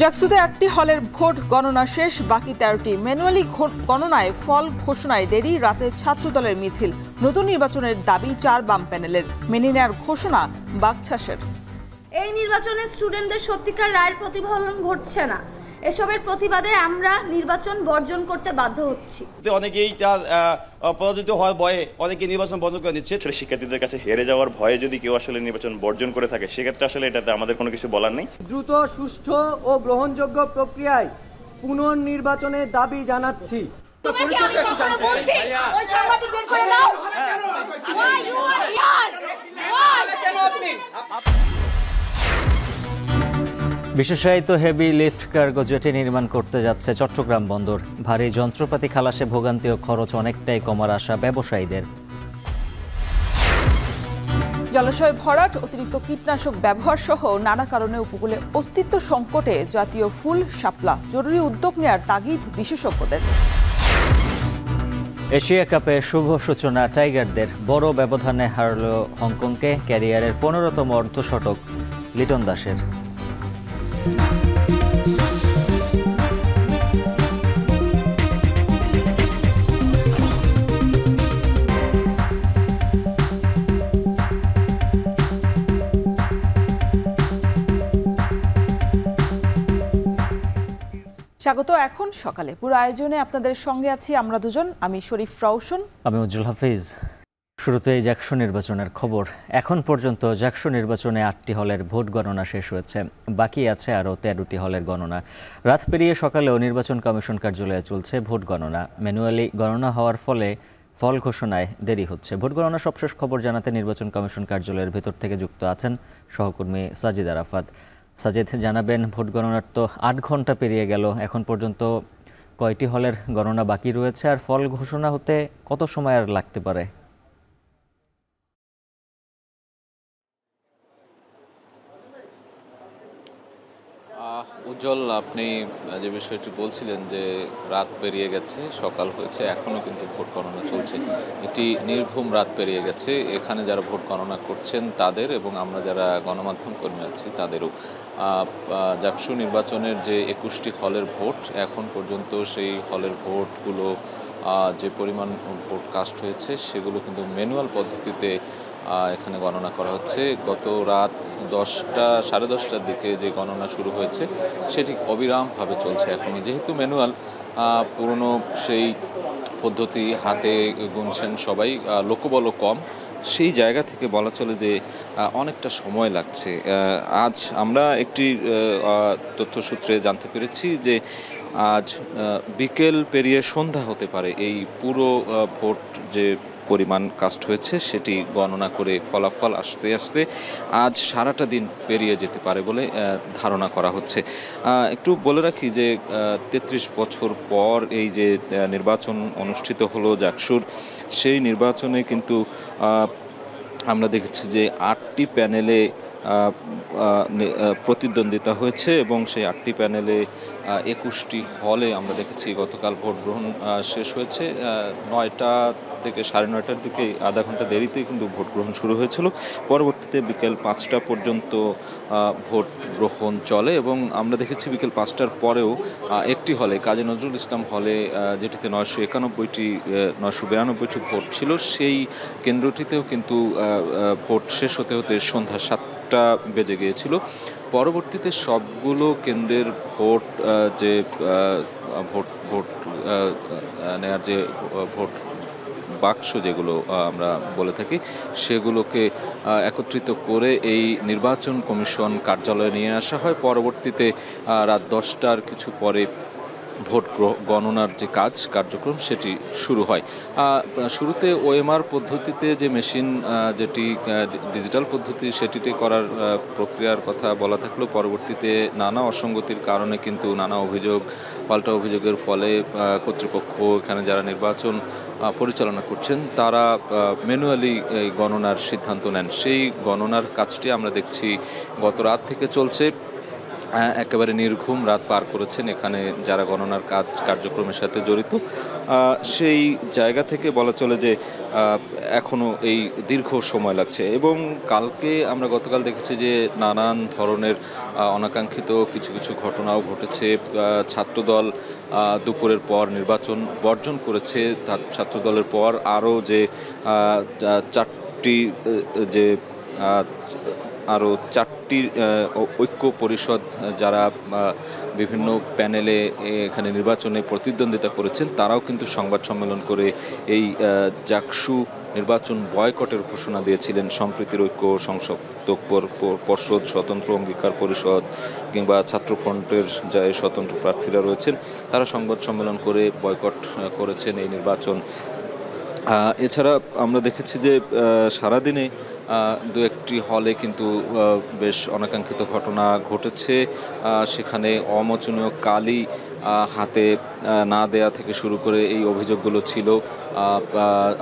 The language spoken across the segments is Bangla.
জাকসুতে 8টি হলের ভোট গণনা শেষ, বাকি 13টি। ম্যানুয়ালি গণনায় ফল ঘোষণায় দেরি, রাতে ছাত্রদলের মিছিল। নতুন নির্বাচনের দাবি 4 বাম প্যানেলের, মেনে নেয়ার ঘোষণা বাকছাসের। এই নির্বাচনে স্টুডেন্টদের সত্যিকার রায়ের প্রতিফলন ঘটছে না। এসবের প্রতিবাদে আমরা নির্বাচন বর্জন করতে বাধ্য হচ্ছি। অনেকেই তার পরাজিত হওয়ার ভয়ে অনেকে নির্বাচন বর্জন করে নিচ্ছে। শিক্ষার্থীদের কাছে হেরে যাওয়ার ভয়ে যদি কেউ আসলে নির্বাচন বর্জন করে থাকে, সেক্ষেত্রে আসলে এটাতে আমাদের কোনো কিছু বলার নেই। দ্রুত, সুষ্ঠু ও গ্রহণযোগ্য প্রক্রিয়ায় পুনর্নির্বাচনের দাবি জানাচ্ছি। বিশেষায়িত হেভি লিফট কার্গো জেটি নির্মাণ করতে যাচ্ছে চট্টগ্রাম বন্দর। ভারী যন্ত্রপাতি খালাসে ভোগান্তি ও খরচ অনেকটাই কমার আশা ব্যবসায়ীদের। জলাশয় ভরাট, অতিরিক্ত কীটনাশক ব্যবহার সহ নানা কারণে উপকূলে অস্তিত্ব সংকটে জাতীয় ফুল শাপলা। জরুরি উদ্যোগ নেয়ার তাগিদ বিশেষজ্ঞদের। এশিয়া কাপে শুভ সূচনা টাইগারদের। বড় ব্যবধানে হারল হংকংকে। ক্যারিয়ারের 15তম অর্ধশতক লিটন দাসের। স্বাগত। এখন সকালে পুরো আয়োজনে আপনাদের সঙ্গে আছি আমরা দুজন, আমি শরীফ রাউশন, আমি উজ্জ্বল হাফিজ। শুরুতেই জাকসু নির্বাচনের খবর। এখন পর্যন্ত জাকসু নির্বাচনে 8টি হলের ভোট গণনা শেষ হয়েছে, বাকি আছে আরও 13টি হলের গণনা। রাত পেরিয়ে সকালেও নির্বাচন কমিশন কার্যালয়ে চলছে ভোট গণনা। ম্যানুয়ালি গণনা হওয়ার ফলে ফল ঘোষণায় দেরি হচ্ছে। ভোট গণনা সবশেষ খবর জানাতে নির্বাচন কমিশন কার্যালয়ের ভেতর থেকে যুক্ত আছেন সহকর্মী সাজিদ আরাফাত। সাজিদ, জানাবেন, ভোট গণনার তো 8 ঘন্টা পেরিয়ে গেল, এখন পর্যন্ত কয়টি হলের গণনা বাকি রয়েছে, আর ফল ঘোষণা হতে কত সময় আর লাগতে পারে? উজ্জ্বল, আপনি যে বিষয়টি বলছিলেন যে রাত পেরিয়ে গেছে, সকাল হয়েছে, এখনও কিন্তু ভোট গণনা চলছে। এটি নির্ঘুম রাত পেরিয়ে গেছে এখানে যারা ভোট গণনা করছেন তাদের, এবং আমরা যারা গণমাধ্যম কর্মী আছি তাদেরও। জাকসু নির্বাচনের যে 21টি হলের ভোট, এখন পর্যন্ত সেই হলের ভোটগুলো যে পরিমাণ ভোট কাস্ট হয়েছে সেগুলো কিন্তু ম্যানুয়াল পদ্ধতিতে এখানে গণনা করা হচ্ছে। গত রাত 10টা, সাড়ে 10টার দিকে যে গণনা শুরু হয়েছে সেটি অবিরামভাবে চলছে এখনই। যেহেতু ম্যানুয়াল, পুরনো সেই পদ্ধতি, হাতে গুনছেন সবাই, লোকবলও কম, সেই জায়গা থেকে বলা চলে যে অনেকটা সময় লাগছে। আজ আমরা একটি তথ্যসূত্রে জানতে পেরেছি যে আজ বিকেল পেরিয়ে সন্ধ্যা হতে পারে এই পুরো ভোট যে পরিমাণ কাস্ট হয়েছে সেটি গণনা করে ফলাফল আসতে আসতে আজ সারাটা দিন পেরিয়ে যেতে পারে বলে ধারণা করা হচ্ছে। একটু বলে রাখি যে 33 বছর পর এই যে নির্বাচন অনুষ্ঠিত হলো জাকসুর, সেই নির্বাচনে কিন্তু আমরা দেখেছি যে 8টি প্যানেলে প্রতিদ্বন্দ্বিতা হয়েছে, এবং সেই 8টি প্যানেলে 21টি হলে আমরা দেখেছি গতকাল ভোট গ্রহণ শেষ হয়েছে। 9টা থেকে 9:30টার দিকে আধা ঘন্টা দেরিতে কিন্তু ভোট গ্রহণ শুরু হয়েছিল। পরবর্তীতে বিকেল 5টা পর্যন্ত ভোট গ্রহণ চলে, এবং আমরা দেখেছি বিকেল 5টার পরেও একটি হলে, কাজী নজরুল ইসলাম হলে, যেটিতে 992টি ভোট ছিল, সেই কেন্দ্রটিতেও কিন্তু ভোট শেষ হতে হতে সন্ধ্যা 7টা বেজে গিয়েছিল। পরবর্তীতে সবগুলো কেন্দ্রের ভোট যে ভোট নেয়ার যে ভোট বাক্স যেগুলো আমরা বলে থাকি, সেগুলোকে একত্রিত করে এই নির্বাচন কমিশন কার্যালয়ে নিয়ে আসা হয়। পরবর্তীতে রাত 10টার কিছু পরে ভোট গণনার যে কার্যক্রম সেটি শুরু হয়। শুরুতে ওএমআর পদ্ধতিতে যে মেশিন, যেটি ডিজিটাল পদ্ধতি, সেটিতে করার প্রক্রিয়ার কথা বলা থাকলেও পরবর্তীতে নানা অসঙ্গতির কারণে কিন্তু নানা অভিযোগ, পাল্টা অভিযোগের ফলে কর্তৃপক্ষ, এখানে যারা নির্বাচন পরিচালনা করছেন, তারা ম্যানুয়ালি এই গণনার সিদ্ধান্ত নেন। সেই গণনার কাজটি আমরা দেখছি গত রাত থেকে চলছে। একেবারে নির্ঘুম রাত পার করেছেন এখানে যারা গণনার কার্যক্রমের সাথে জড়িত। সেই জায়গা থেকে বলা চলে যে এখনও এই দীর্ঘ সময় লাগছে। এবং আমরা গতকাল দেখেছি যে নানান ধরনের অনাকাঙ্ক্ষিত কিছু কিছু ঘটনাও ঘটেছে। ছাত্রদল দুপুরের পর নির্বাচন বর্জন করেছে। ছাত্রদলের পর আরও যে চারটি ঐক্য পরিষদ যারা বিভিন্ন প্যানেলে এখানে নির্বাচনে প্রতিদ্বন্দ্বিতা করেছেন তারাও কিন্তু সংবাদ সম্মেলন করে এই জাকসু নির্বাচন বয়কটের ঘোষণা দিয়েছিলেন। সম্প্রীতির ঐক্য সংসদ পর্ষদ, স্বতন্ত্র অঙ্গীকার পরিষদ কিংবা ছাত্রফ্রন্টের যে স্বতন্ত্র প্রার্থীরা রয়েছেন তারা সংবাদ সম্মেলন করে বয়কট করেছেন এই নির্বাচন। এছাড়া আমরা দেখেছি যে সারাদিনে দু একটি হলে কিন্তু বেশ অনাকাঙ্ক্ষিত ঘটনা ঘটেছে। সেখানে অমোচনীয় কালি হাতে না দেয়া থেকে শুরু করে এই অভিযোগগুলো ছিল।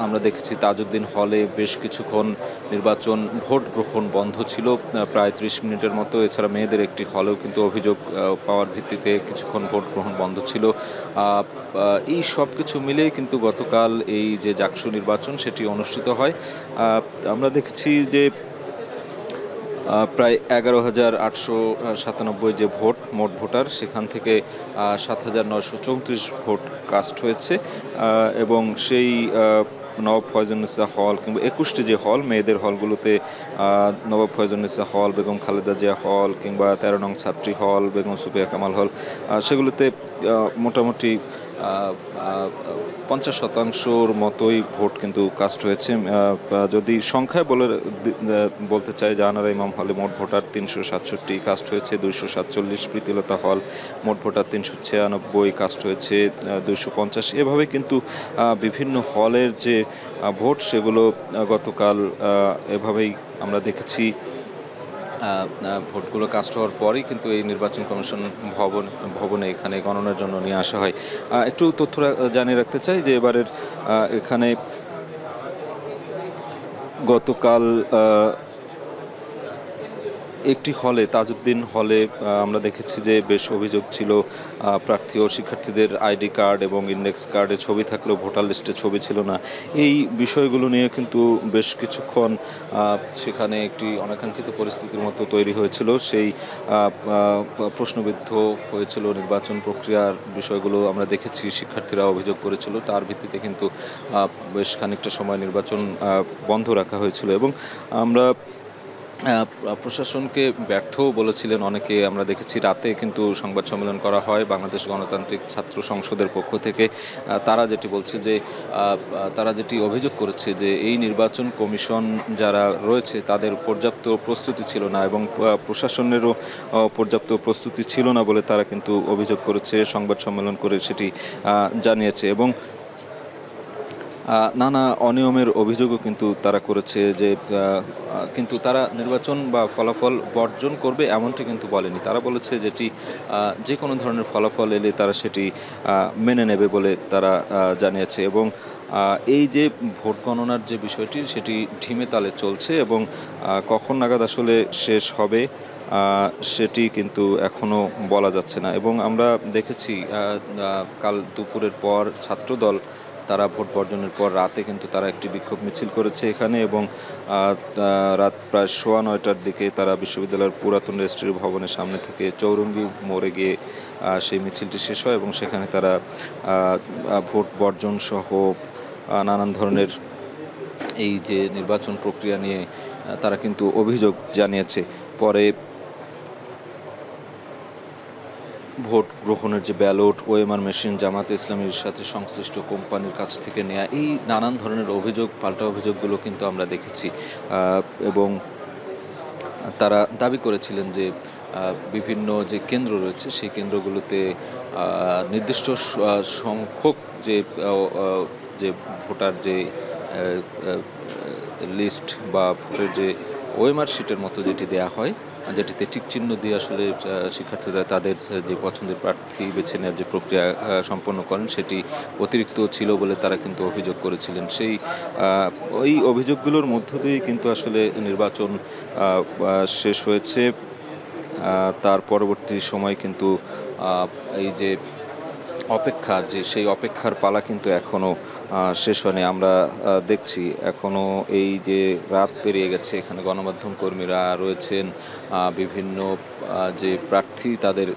আমরা দেখেছি তাজউদ্দিন হলে বেশ কিছুক্ষণ নির্বাচন ভোট গ্রহণ বন্ধ ছিল, প্রায় 30 মিনিটের মতো। এছাড়া মেয়েদের একটি হলেও কিন্তু অভিযোগ পাওয়ার ভিত্তিতে কিছুক্ষণ ভোট গ্রহণ বন্ধ ছিল। এই সব কিছু মিলেই কিন্তু গতকাল এই যে জাকসু নির্বাচন সেটি অনুষ্ঠিত হয়। আমরা দেখেছি যে প্রায় 11,897 যে মোট ভোটার, সেখান থেকে 7,934 ভোট কাস্ট হয়েছে। এবং সেই নবাব ফয়জুন্নেসা হল কিংবা 21টি যে হল মেয়েদের হলগুলোতে নবাব ফয়জুন্নেসা হল, বেগম খালেদা জিয়া হল কিংবা 13 নং ছাত্রী হল, বেগম সুফিয়া কামাল হল, সেগুলোতে মোটামুটি 50% মতোই ভোট কিন্তু কাস্ট হয়েছে। যদি সংখ্যায় বলতে চাই, জাহানারা ইমাম হলে মোট ভোটার 367 কাস্ট হয়েছে 247, প্রীতিলতা হল মোট ভোটার 396 কাস্ট হয়েছে 250। এভাবে কিন্তু বিভিন্ন হলের যে ভোট সেগুলো গতকাল এভাবেই আমরা দেখেছি। ভোটগুলো কাস্ট হওয়ার পরেই কিন্তু এই নির্বাচন কমিশন ভবনে এখানে গণনার জন্য নিয়ে আসা হয়। একটু তথ্য জানিয়ে রাখতে চাই যে এবারের এখানে গতকাল একটি হলে, তাজউদ্দিন হলে, আমরা দেখেছি যে বেশ অভিযোগ ছিল প্রার্থী ও শিক্ষার্থীদের আইডি কার্ড এবং ইন্ডেক্স কার্ডে ছবি থাকলেও ভোটার লিস্টে ছবি ছিল না। এই বিষয়গুলো নিয়ে কিন্তু বেশ কিছুক্ষণ সেখানে একটি অনাকাঙ্ক্ষিত পরিস্থিতির মতো তৈরি হয়েছিল। সেই প্রশ্নবিদ্ধ হয়েছিল নির্বাচন প্রক্রিয়ার বিষয়গুলো আমরা দেখেছি, শিক্ষার্থীরা অভিযোগ করেছিল। তার ভিত্তিতে কিন্তু বেশ খানিকটা সময় নির্বাচন বন্ধ রাখা হয়েছিল। এবং আমরা প্রশাসনকে ব্যর্থও বলেছিলেন অনেকে। আমরা দেখেছি রাতে কিন্তু সংবাদ সম্মেলন করা হয় বাংলাদেশ গণতান্ত্রিক ছাত্র সংসদের পক্ষ থেকে। তারা যেটি অভিযোগ করেছে যে এই নির্বাচন কমিশন যারা রয়েছে তাদের পর্যাপ্ত প্রস্তুতি ছিল না এবং প্রশাসনেরও পর্যাপ্ত প্রস্তুতি ছিল না বলে তারা কিন্তু অভিযোগ করেছে, সংবাদ সম্মেলন করে সেটি জানিয়েছে। এবং নানা অনিয়মের অভিযোগও কিন্তু তারা করেছে যে কিন্তু তারা নির্বাচন বা ফলাফল বর্জন করবে এমনটি কিন্তু বলেনি। তারা বলেছে যে কোনো ধরনের ফলাফল এলে তারা সেটি মেনে নেবে বলে তারা জানিয়েছে। এবং এই যে ভোট গণনার যে বিষয়টি সেটি ঢিমে তালে চলছে এবং কখন নাগাদ আসলে শেষ হবে সেটি কিন্তু এখনও বলা যাচ্ছে না। এবং আমরা দেখেছি কাল দুপুরের পর ছাত্রদল তারা ভোট বর্জনের পর রাতে কিন্তু তারা একটি বিক্ষোভ মিছিল করেছে এখানে। এবং রাত প্রায় 9:15টার দিকে তারা বিশ্ববিদ্যালয়ের পুরাতন রেজিস্ট্রি ভবনের সামনে থেকে চৌরঙ্গি মোড়ে গিয়ে সেই মিছিলটি শেষ হয় এবং সেখানে তারা ভোট বর্জন সহ নানান ধরনের এই যে নির্বাচন প্রক্রিয়া নিয়ে তারা কিন্তু অভিযোগ জানিয়েছে। পরে ভোট গ্রহণের যে ব্যালট, ওএমআর মেশিন জামাতে ইসলামীর সাথে সংশ্লিষ্ট কোম্পানির কাছ থেকে নেওয়া, এই নানান ধরনের অভিযোগ, পাল্টা অভিযোগগুলো কিন্তু আমরা দেখেছি। এবং তারা দাবি করেছিলেন যে বিভিন্ন যে কেন্দ্র রয়েছে সেই কেন্দ্রগুলোতে নির্দিষ্ট সংখ্যক যে ভোটার যে লিস্ট বা ভোটের যে ওএমআর শিটের মতো যেটি দেয়া হয়, যেটিতে টিক চিহ্ন দিয়ে আসলে শিক্ষার্থীরা তাদের যে পছন্দের প্রার্থী বেছে নেওয়ার যে প্রক্রিয়া সম্পন্ন করেন সেটি অতিরিক্ত ছিল বলে তারা কিন্তু অভিযোগ করেছিলেন। ওই অভিযোগগুলোর মধ্য দিয়ে কিন্তু আসলে নির্বাচন শেষ হয়েছে তার পরবর্তী সময় কিন্তু এই যে অপেক্ষার সেই অপেক্ষার পালা কিন্তু এখনও শেষ হয়নি। আমরা দেখছি এখনও এই যে রাত পেরিয়ে গেছে, এখানে গণমাধ্যম কর্মীরা রয়েছেন, বিভিন্ন যে প্রার্থী তাদের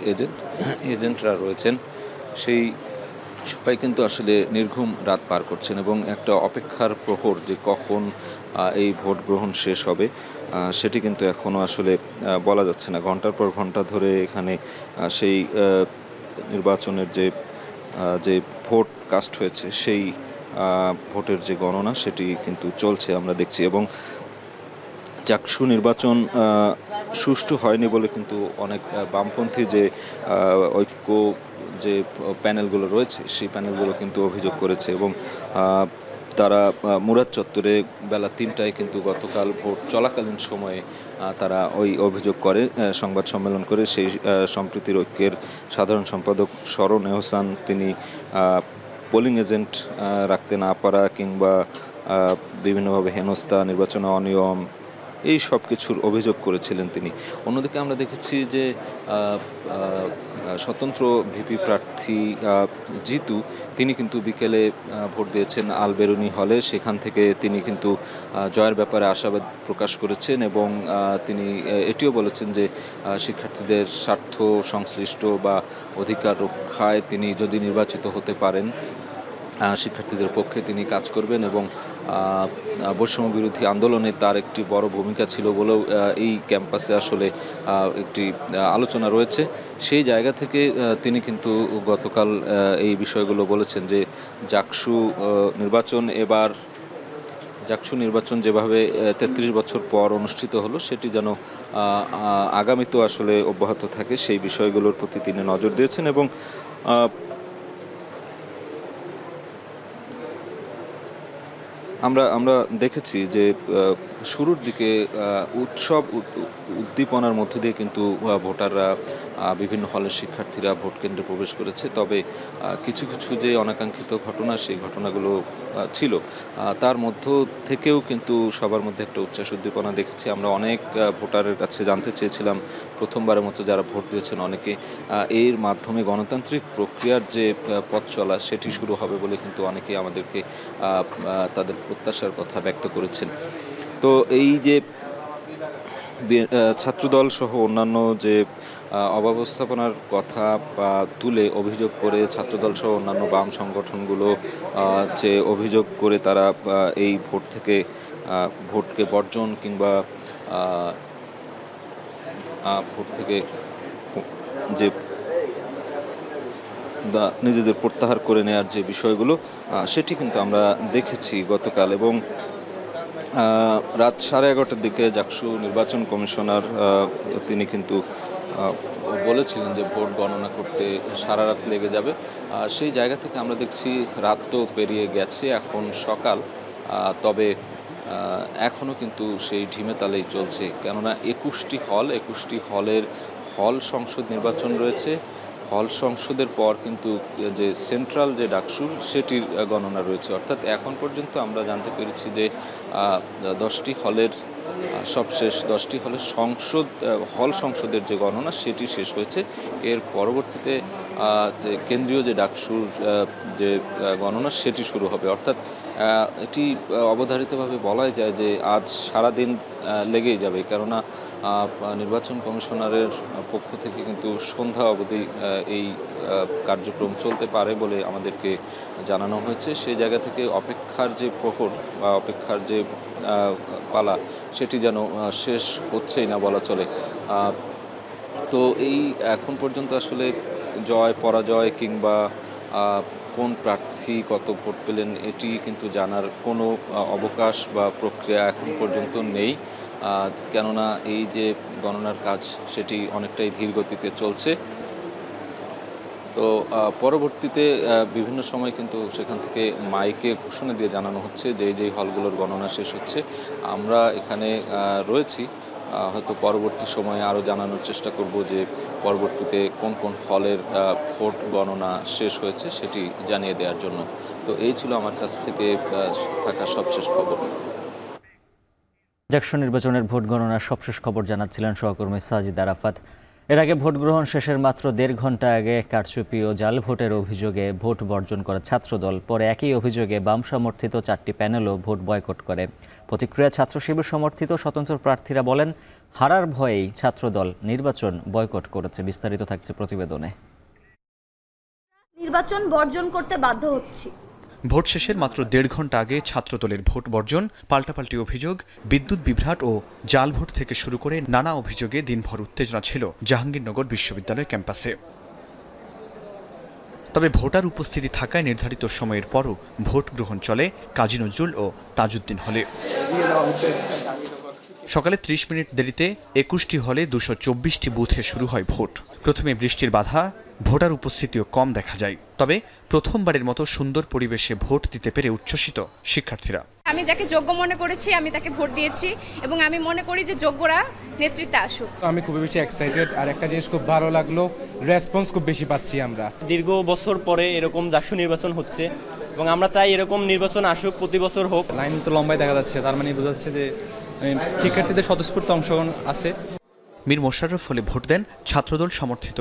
এজেন্টরা রয়েছেন, সেই সবাই কিন্তু আসলে নির্ঘুম রাত পার করছেন এবং একটা অপেক্ষার প্রহর যে কখন এই ভোট গ্রহণ শেষ হবে সেটি কিন্তু এখনও আসলে বলা যাচ্ছে না। ঘন্টার পর ঘন্টা ধরে এখানে সেই নির্বাচনের যে ভোট কাস্ট হয়েছে সেই ভোটের যে গণনা সেটি কিন্তু চলছে আমরা দেখছি। এবং জাকসু নির্বাচন সুষ্ঠু হয়নি বলে কিন্তু অনেক বামপন্থী যে ঐক্য যে প্যানেলগুলো রয়েছে সেই প্যানেলগুলো কিন্তু অভিযোগ করেছে এবং তারা মুরাদ চত্বরে বেলা ৩টায় কিন্তু গতকাল ভোট চলাকালীন সময়ে তারা ওই অভিযোগ করে সংবাদ সম্মেলন করে। সেই সম্প্রীতির ঐক্যের সাধারণ সম্পাদক শরণ এহসান তিনি পোলিং এজেন্ট রাখতে না পারা কিংবা বিভিন্নভাবে হেনস্থা, নির্বাচনে অনিয়ম, এই সব কিছুর অভিযোগ করেছিলেন তিনি। অন্যদিকে আমরা দেখেছি যে স্বতন্ত্র ভিপি প্রার্থী জিতু তিনি কিন্তু বিকেলে ভোট দিয়েছেন আলবেরুনি হলে। সেখান থেকে তিনি কিন্তু জয়ের ব্যাপারে আশাবাদ প্রকাশ করেছেন এবং তিনি এটিও বলেছেন যে শিক্ষার্থীদের স্বার্থ সংশ্লিষ্ট বা অধিকার রক্ষায় তিনি যদি নির্বাচিত হতে পারেন শিক্ষার্থীদের পক্ষে তিনি কাজ করবেন এবং বৈষম্য বিরোধী আন্দোলনে তার একটি বড় ভূমিকা ছিল বলেও এই ক্যাম্পাসে আসলে একটি আলোচনা রয়েছে। সেই জায়গা থেকে তিনি কিন্তু গতকাল এই বিষয়গুলো বলেছেন যে জাকসু নির্বাচন যেভাবে ৩৩ বছর পর অনুষ্ঠিত হলো সেটি যেন আগামীতেও আসলে অব্যাহত থাকে সেই বিষয়গুলোর প্রতি তিনি নজর দিয়েছেন। এবং আমরা দেখেছি যে শুরুর দিকে উদ্দীপনার মধ্যে দিয়ে কিন্তু ভোটাররা বিভিন্ন হলের শিক্ষার্থীরা ভোট কেন্দ্রে প্রবেশ করেছে। তবে কিছু কিছু যে অনাকাঙ্ক্ষিত ঘটনা সেই ঘটনাগুলো ছিল, তার মধ্য থেকেও কিন্তু সবার মধ্যে একটা উচ্ছ্বাস উদ্দীপনা দেখেছি আমরা। অনেক ভোটারের কাছে জানতে চেয়েছিলাম প্রথমবারের মতো যারা ভোট দিয়েছেন অনেকে এর মাধ্যমে গণতান্ত্রিক প্রক্রিয়ার যে পথ চলা সেটি শুরু হবে বলে কিন্তু অনেকেই আমাদেরকে তাদের প্রত্যাশার কথা ব্যক্ত করেছেন। তো এই যে ছাত্রদল সহ অন্যান্য যে অব্যবস্থাপনার কথা তুলে অভিযোগ করে ছাত্রদল সহ অন্যান্য বাম সংগঠনগুলো যে অভিযোগ করে তারা এই ভোটকে বর্জন কিংবা ভোট থেকে যে নিজেদের প্রত্যাহার করে নেওয়ার যে বিষয়গুলো সেটি কিন্তু আমরা দেখেছি গতকাল। এবং রাত 11:30টার দিকে জাকসু নির্বাচন কমিশনার তিনি কিন্তু বলেছিলেন যে ভোট গণনা করতে সারা রাত লেগে যাবে। সেই জায়গা থেকে আমরা দেখছি রাত তো পেরিয়ে গেছে, এখন সকাল, তবে এখনও কিন্তু সেই ঢিমে তালেই চলছে। কেননা 21টি হলের হল সংসদ নির্বাচন রয়েছে। হল সংসদের পর কিন্তু যে সেন্ট্রাল যে ডাকসুর সেটির গণনা রয়েছে। অর্থাৎ এখন পর্যন্ত আমরা জানতে পেরেছি যে 10টি হলের সবশেষ 10টি হলের হল সংসদের যে গণনা সেটি শেষ হয়েছে। এর পরবর্তীতে কেন্দ্রীয় যে ডাকসুর যে গণনা সেটি শুরু হবে। অর্থাৎ এটি অবধারিতভাবে বলাই যায় যে আজ সারাদিন লেগেই যাবে। কেননা নির্বাচন কমিশনারের পক্ষ থেকে কিন্তু সন্ধ্যা অবধি এই কার্যক্রম চলতে পারে বলে আমাদেরকে জানানো হয়েছে। সেই জায়গা থেকে অপেক্ষার যে প্রহর বা অপেক্ষার যে পালা সেটি যেন শেষ হচ্ছেই না বলা চলে। তো এই এখন পর্যন্ত আসলে জয় পরাজয় কিংবা কোন প্রার্থী কত ভোট পেলেন এটি কিন্তু জানার কোনো অবকাশ বা প্রক্রিয়া এখন পর্যন্ত নেই। কেননা এই যে গণনার কাজ সেটি অনেকটাই ধীর গতিতে চলছে। তো পরবর্তীতে বিভিন্ন সময় কিন্তু সেখান থেকে মাইকে ঘোষণা দিয়ে জানানো হচ্ছে যে যেই হলগুলোর গণনা শেষ হচ্ছে। আমরা এখানে রয়েছি, হয়তো পরবর্তী সময়ে আরও জানানোর চেষ্টা করব যে পরবর্তীতে কোন কোন হলের ভোট গণনা শেষ হয়েছে সেটি জানিয়ে দেওয়ার জন্য। তো এই ছিল আমার কাছ থেকে থাকা সবশেষ খবর। জাকসু নির্বাচনের ভোট গণনার সবশেষ খবর জানাচ্ছিলেন সহকর্মী সাজিদ আরাফাত। এর আগে ভোট গ্রহণ শেষের মাত্র 1.5 ঘন্টা আগে কারচুপি ও জাল ভোটের অভিযোগে ভোট বর্জন করে ছাত্রদল। পরে একই অভিযোগে বাম সমর্থিত 4টি প্যানেলও ভোট বয়কট করে। প্রতিক্রিয়া ছাত্র শিবির সমর্থিত স্বতন্ত্র প্রার্থীরা বলেন, হারার ভয়েই ছাত্রদল নির্বাচন বয়কট করেছে। বিস্তারিত থাকছে প্রতিবেদনে। নির্বাচন বর্জন করতে বাধ্য হচ্ছি। ভোট শেষের মাত্র 1.5 ঘন্টা আগে ছাত্রদলের ভোট বর্জন, পাল্টাপাল্টি অভিযোগ, বিদ্যুৎ বিভ্রাট ও জাল ভোট থেকে শুরু করে নানা অভিযোগে দিনভর উত্তেজনা ছিল জাহাঙ্গীরনগর বিশ্ববিদ্যালয় ক্যাম্পাসে। তবে ভোটার উপস্থিতি থাকায় নির্ধারিত সময়ের পরও ভোট গ্রহণ চলে কাজী নজরুল ও তাজউদ্দিন হলে। সকালে 30 মিনিট দেরিতে 21টি হলে 224টি বুথে শুরু হয় ভোট। প্রথমে বৃষ্টির বাধা, ভোটার উপস্থিতিও কম দেখা যায়। তবে প্রথমবারের মতো সুন্দর পরিবেশে ভোট দিতে পেরে উচ্ছ্বসিত শিক্ষার্থীরা। আমি যাকে যোগ্য মনে করেছি আমি তাকে ভোট দিয়েছি এবং আমি মনে করি যে যোগ্যরা নেতৃত্বে আসুক। আমি খুবই বেশি এক্সাইটেড, আর একটা জিনিস খুব ভালো লাগলো, রেসপন্স খুব বেশি পাচ্ছি আমরা। দীর্ঘ বছর পরে এরকম জাকসু নির্বাচন হচ্ছে এবং আমরা চাই এরকম নির্বাচন আসুক, প্রতি বছর হোক। লাইন তো লম্বাই দেখা যাচ্ছে, তার মানে বোঝাচ্ছে যে শিক্ষার্থীদের স্বতঃস্ফূর্ত অংশগ্রহণ আছে। মীর মোশাররফ হলে ভোট দেন ছাত্রদল সমর্থিত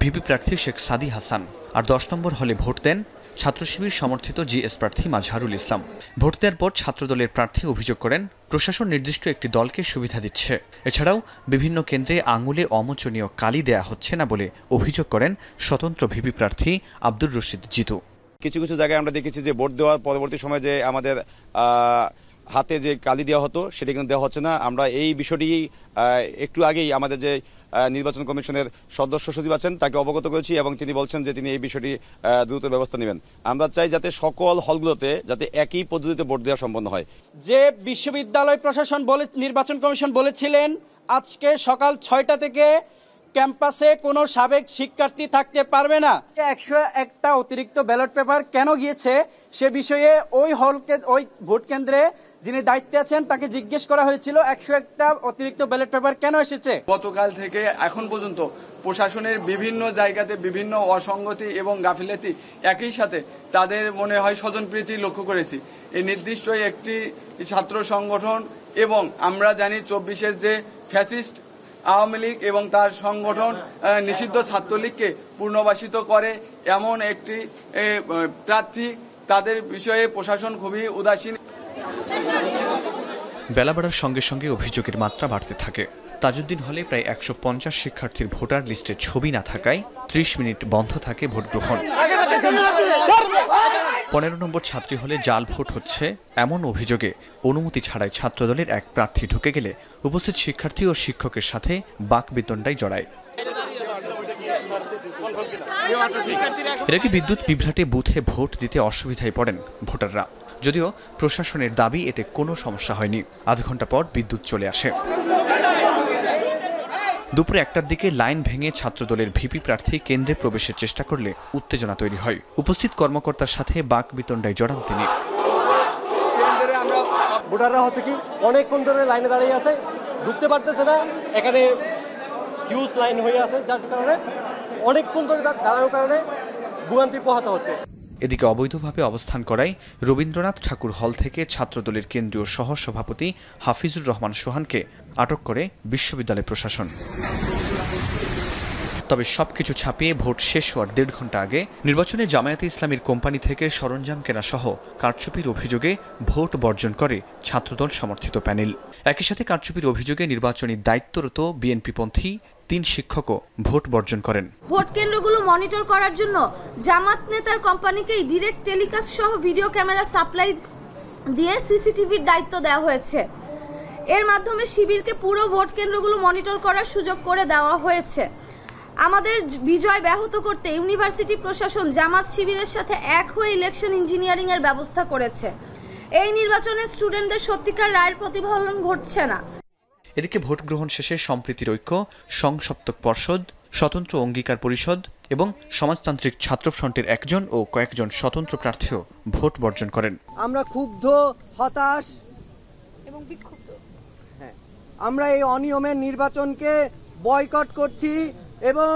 ভিপি প্রার্থী শেখ সাদি হাসান, আর 10 নম্বর হলে ভোট দেন ছাত্র শিবির সমর্থিত জিএস প্রার্থী মাজহারুল ইসলাম। ভোট দেওয়ার পর ছাত্রদলের প্রার্থী অভিযোগ করেন, প্রশাসন নির্দিষ্ট একটি দলকে সুবিধা দিচ্ছে। এছাড়াও বিভিন্ন কেন্দ্রে আঙুলে অমোচনীয় কালি দেয়া হচ্ছে না বলে অভিযোগ করেন স্বতন্ত্র ভিপি প্রার্থী আব্দুর রশিদ জিতু। কিছু কিছু জায়গায় আমরা দেখেছি যে ভোট দেওয়ার পরবর্তী সময়ে যে আমাদের হাতে যে কালি দেওয়া হতো সেটা কিন্তু দেওয়া হচ্ছে না। আমরা এই বিষয়টি একটু আগেই আমাদের যে নির্বাচন কমিশনের সদস্য সচিব আছেন তাকে অবগত করেছি এবং তিনি বলছেন যে তিনি এই বিষয়টি দ্রুত ব্যবস্থা নেবেন। আমরা চাই যাতে সকল হলগুলোতে যাতে একই পদ্ধতিতে ভোট দেওয়া সম্পন্ন হয়। যে বিশ্ববিদ্যালয় প্রশাসন নির্বাচন কমিশন বলেছিলেন আজকে সকাল 6টা থেকে ক্যাম্পাসে কোনো সাবেক শিক্ষার্থী থাকতে পারবে না। 101টা অতিরিক্ত ব্যালট পেপার কেন গিয়েছে সে বিষয়ে ওই ভোট কেন্দ্রে যিনি দায়িত্বে আছেন তাকে জিজ্ঞেস করা হয়েছিল 101টা অতিরিক্ত ব্যালট পেপার কেন এসেছে। গতকাল থেকে এখন পর্যন্ত প্রশাসনের বিভিন্ন জায়গাতে বিভিন্ন অসঙ্গতি এবং গাফিলতি, একই সাথে তাদের মনে হয় স্বজনপ্রীতি লক্ষ্য করেছি। এই নির্দিষ্ট একটি ছাত্র সংগঠন এবং আমরা জানি 24-এর যে ফ্যাসিস্ট আওয়ামী লীগ এবং তার সংগঠন নিষিদ্ধ ছাত্রলীগকে পুনর্বাসিত করে এমন একটি প্রার্থী, তাদের বিষয়ে প্রশাসন খুবই উদাসীন। বেলা বাড়ার সঙ্গে সঙ্গে অভিযোগের মাত্রা বাড়তে থাকে। তাজউদ্দিন হলে প্রায় 150 শিক্ষার্থীর ভোটার লিস্টে ছবি না থাকায় 30 মিনিট বন্ধ থাকে ভোট গ্রহণ। 15 নম্বর ছাত্রী হলে জাল ভোট হচ্ছে এমন অভিযোগে অনুমতি ছাড়াই ছাত্রদলের এক প্রার্থী ঢুকে গেলে উপস্থিত শিক্ষার্থী ও শিক্ষকের সাথে বাকবিতণ্ডায় জড়ায়। এর আগে বিদ্যুৎ বিভ্রাটে বুথে ভোট দিতে অসুবিধায় পড়েন ভোটাররা। যদিও প্রশাসনের দাবি এতে কোনো সমস্যা হয়নি। আধ ঘন্টা পর বিদ্যুৎ চলে আসে। দুপুরে 1টার দিকে লাইন ভেঙে ছাত্রদলের ভিপি প্রার্থী কেন্দ্রে প্রবেশের চেষ্টা করলে উত্তেজনা তৈরি হয়। উপস্থিত কর্মকর্তার সাথে বাকবিতণ্ডায় জড়ান তিনি। ভোটাররা হচ্ছে কি অনেকক্ষণ ধরে লাইনে দাঁড়িয়ে আছে, ঢুকতে পারতেছে না, এখানে হিউজ লাইন হয়ে আছে, যার কারণে অনেকক্ষণ ধরে দাঁড়ানোর কারণে ভোগান্তি পোহাতে হচ্ছে। এদিকে অবৈধভাবে অবস্থান করায় রবীন্দ্রনাথ ঠাকুর হল থেকে ছাত্রদলের কেন্দ্রীয় সহ সভাপতি হাফিজুর রহমান সোহানকে আটক করে বিশ্ববিদ্যালয় প্রশাসন। তবে সবকিছু ছাপিয়ে ভোট শেষ হওয়ার 1.5 ঘন্টা আগে নির্বাচনে জামায়াতে ইসলামীর কোম্পানি থেকে সরঞ্জাম কেনা সহ কারচুপির অভিযোগে ভোট বর্জন করে ছাত্রদল সমর্থিত প্যানেল। একই সাথে কারচুপির অভিযোগে নির্বাচনী দায়িত্বরত বিএনপিপন্থী 3 শিক্ষকও ভোট বর্জন করেন। ভোট কেন্দ্রগুলো মনিটর করার জন্য জামাত নেতার কোম্পানিকেই ডিরেক্ট টেলিকাস্ট সহ ভিডিও ক্যামেরা সাপ্লাই দিয়ে সিসিটিভির দায়িত্ব দেওয়া হয়েছে। এর মাধ্যমে শিবিরকে পুরো ভোট কেন্দ্রগুলো মনিটর করার সুযোগ করে দেওয়া হয়েছে। আমাদের বিজয় ব্যাহত করতে ইউনিভার্সিটি প্রশাসন জামাত শিবিরের সাথে এক হয়ে ইলেকশন ইঞ্জিনিয়ারিং এর ব্যবস্থা করেছে। এই নির্বাচনে স্টুডেন্টদের সত্যিকার রায়ের প্রতিফলন ঘটছে না। এদিকে ভোট গ্রহণ শেষে সম্প্রীতির ঐক্য সংসপ্তক পর্ষদ, স্বতন্ত্র অঙ্গীকার পরিষদ এবং সমাজতান্ত্রিক ছাত্রফ্রন্টের একজন ও কয়েকজন স্বতন্ত্র প্রার্থীও ভোট বর্জন করেন। আমরা ক্ষুব্ধ, হতাশ এবং বিক্ষুব্ধ। আমরা এই অনিয়মের নির্বাচনকে বয়কট করছি এবং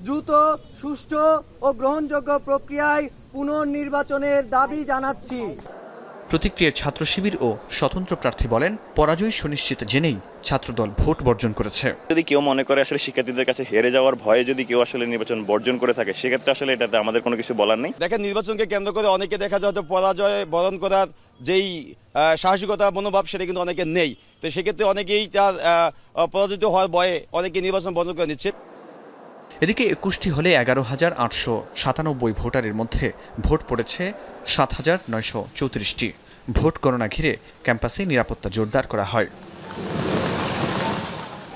দ্রুত, সুষ্ঠু ও গ্রহণযোগ্য প্রক্রিয়ায় পুনর্নির্বাচনের দাবি জানাচ্ছি। প্রতিক্রিয়ায় ছাত্র শিবির ও স্বতন্ত্র প্রার্থী বলেন, পরাজয় সুনিশ্চিত জেনেই ছাত্রদল ভোট বর্জন করেছে। যদি কেউ মনে করে আসলে শিক্ষার্থীদের কাছে হেরে যাওয়ার ভয়ে যদি কেউ আসলে নির্বাচন বর্জন করে থাকে, সেক্ষেত্রে আসলে এটাতে আমাদের কোনো কিছু বলার নেই। দেখেন, নির্বাচনকে কেন্দ্র করে অনেকে দেখা যায় পরাজয় বরণ করার যেই সাহসিকতা মনোভাব সেটা কিন্তু অনেকের নেই। তো সেক্ষেত্রে অনেকেই তার পরাজিত হওয়ার ভয়ে অনেকে নির্বাচন বর্জন করে নিচ্ছে। এদিকে 21টি হলে 11,897 ভোটারের মধ্যে ভোট পড়েছে 7,934টি। ভোট গণনা ঘিরে ক্যাম্পাসে নিরাপত্তা জোরদার করা হয়।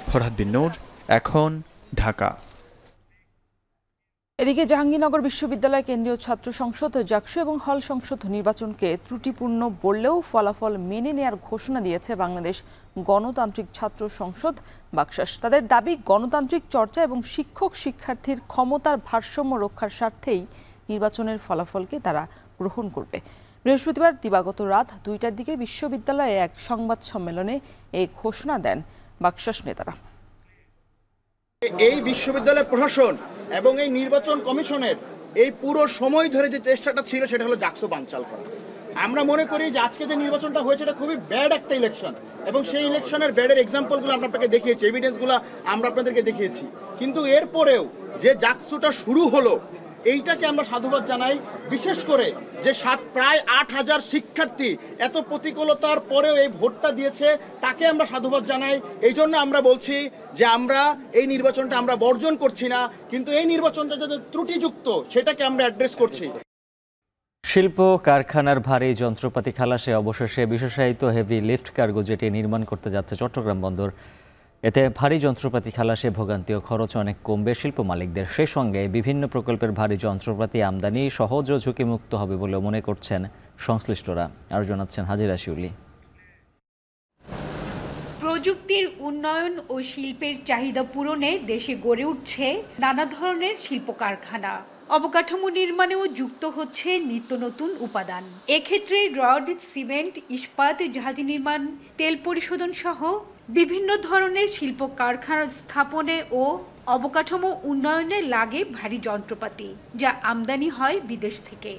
ফরহাদ বিন নূর, এখন, ঢাকা। এদিকে জাহাঙ্গীরনগর বিশ্ববিদ্যালয় কেন্দ্রীয় ছাত্র সংসদ, জাকসু এবং হল সংসদ নির্বাচনকে ত্রুটিপূর্ণ বললেও ফলাফল মেনে নেয়ার ঘোষণা দিয়েছে বাংলাদেশ গণতান্ত্রিক ছাত্র সংসদ বাকশাস। তাদের দাবি, গণতান্ত্রিক চর্চা এবং শিক্ষক শিক্ষার্থীর ক্ষমতার ভারসাম্য রক্ষার স্বার্থেই নির্বাচনের ফলাফলকে তারা গ্রহণ করবে। বৃহস্পতিবার দিবাগত রাত 2টার দিকে বিশ্ববিদ্যালয়ে এক সংবাদ সম্মেলনে এই ঘোষণা দেন বাকশাস নেতারা। এই বিশ্ববিদ্যালয় প্রশাসন এবং এই নির্বাচন কমিশনের এই পুরো সময় ধরে যে চেষ্টাটা ছিল সেটা হলো জাকসু বানচাল করা। আমরা মনে করি যে আজকে যে নির্বাচনটা হয়েছে এটা খুবই ব্যাড একটা ইলেকশন, এবং সেই ইলেকশনের ব্যাডের এক্সাম্পলগুলো আমরা আপনাকে দেখিয়েছি, এভিডেন্সগুলো আমরা আপনাদেরকে দেখিয়েছি। কিন্তু এরপরেও যে জাকসুটা শুরু হলো, এইটাকে আমরা সাধুবাদ জানাই। বিশেষ করে যে প্রায় 8,000 শিক্ষার্থী এত প্রতিকূলতার পরেও এই ভোটটা দিয়েছে, তাকে আমরা সাধুবাদ জানাই। এই জন্য আমরা বলছি যে আমরা এই নির্বাচনটা আমরা বর্জন করছি না, কিন্তু এই নির্বাচনটা যাতে ত্রুটিযুক্ত সেটাকে আমরা অ্যাড্রেস করছি। শিল্প কারখানার ভারী যন্ত্রপাতি খালাসে অবশেষে বিশেষায়িত হেভি লিফট কার্গো জেটি নির্মাণ করতে যাচ্ছে চট্টগ্রাম বন্দর। এতে ভারী যন্ত্রপাতি খালাসে ভোগান্তি ও খরচ অনেক কমবে শিল্প মালিকদের। সেই সঙ্গে বিভিন্ন প্রকল্পের ভারী যন্ত্রপাতি আমদানি সহজ ও ঝুঁকিমুক্ত হবে বলে মনে করছেন সংশ্লিষ্টরা। আরও জানাচ্ছেন হাজিরা শিউলি। প্রযুক্তির উন্নয়ন ও শিল্পের চাহিদা পূরণে দেশে গড়ে উঠছে নানা ধরনের শিল্প কারখানা। অবকাঠামো নির্মাণেও যুক্ত হচ্ছে নিত্য নতুন উপাদান। এক্ষেত্রে রড, সিমেন্ট, ইস্পাত, জাহাজ নির্মাণ, তেল পরিশোধন সহ বিভিন্ন ধরনের শিল্প কারখানা স্থাপনে ও অবকাঠামো উন্নয়নে লাগে ভারী যন্ত্রপাতি, যা আমদানি হয় বিদেশ থেকে।